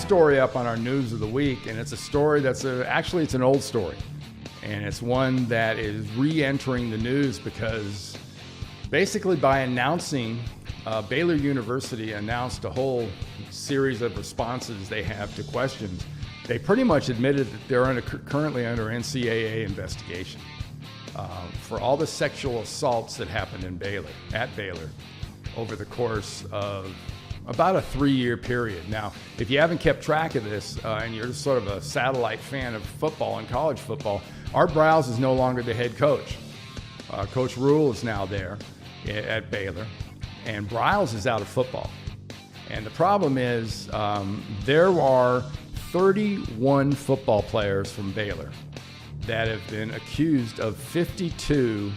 story up on our News of the Week, and it's a story that's actually it's an old story. And it's one that is re-entering the news because basically by announcing, Baylor University announced a whole series of responses they have to questions. They pretty much admitted that they're currently under NCAA investigation for all the sexual assaults that happened at Baylor over the course of about a 3-year period. Now, if you haven't kept track of this and you're sort of a satellite fan of football and college football, Art Briles is no longer the head coach. Coach Rule is now there at Baylor, and Briles is out of football. And the problem is there are 31 football players from Baylor that have been accused of 52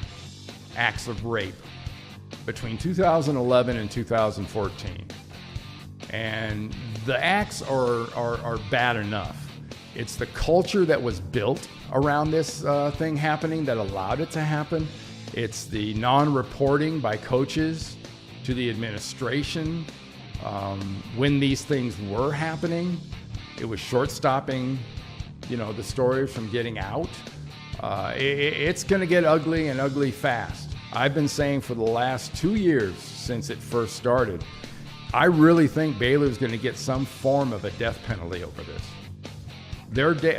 acts of rape between 2011 and 2014. And the acts are bad enough. It's the culture that was built around this thing happening that allowed it to happen. It's the non-reporting by coaches to the administration when these things were happening. It was short-stopping, the story from getting out. It's going to get ugly and ugly fast. I've been saying for the last 2 years since it first started, I really think Baylor's going to get some form of a death penalty over this.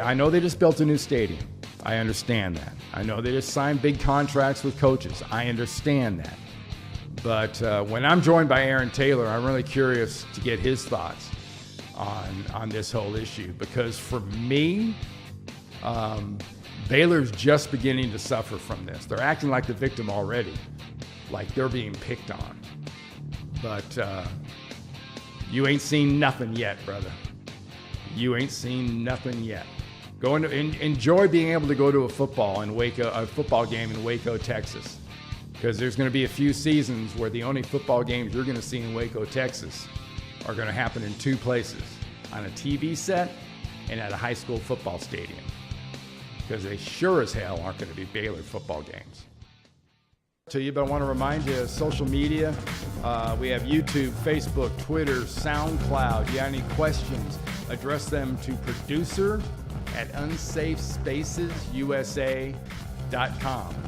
I know they just built a new stadium. I understand that. I know they just signed big contracts with coaches. I understand that. But when I'm joined by Aaron Taylor, I'm really curious to get his thoughts on this whole issue. Because for me, Baylor's just beginning to suffer from this. They're acting like the victim already, like they're being picked on. But you ain't seen nothing yet, brother. You ain't seen nothing yet. Enjoy being able to go to a football game in Waco, Texas, because there's going to be a few seasons where the only football games you're going to see in Waco, Texas, are going to happen in 2 places: on a TV set and at a high school football stadium, because they sure as hell aren't going to be Baylor football games. To you, but I want to remind you of social media. We have YouTube, Facebook, Twitter, SoundCloud. If you have any questions, address them to producer@unsafespacesUSA.com.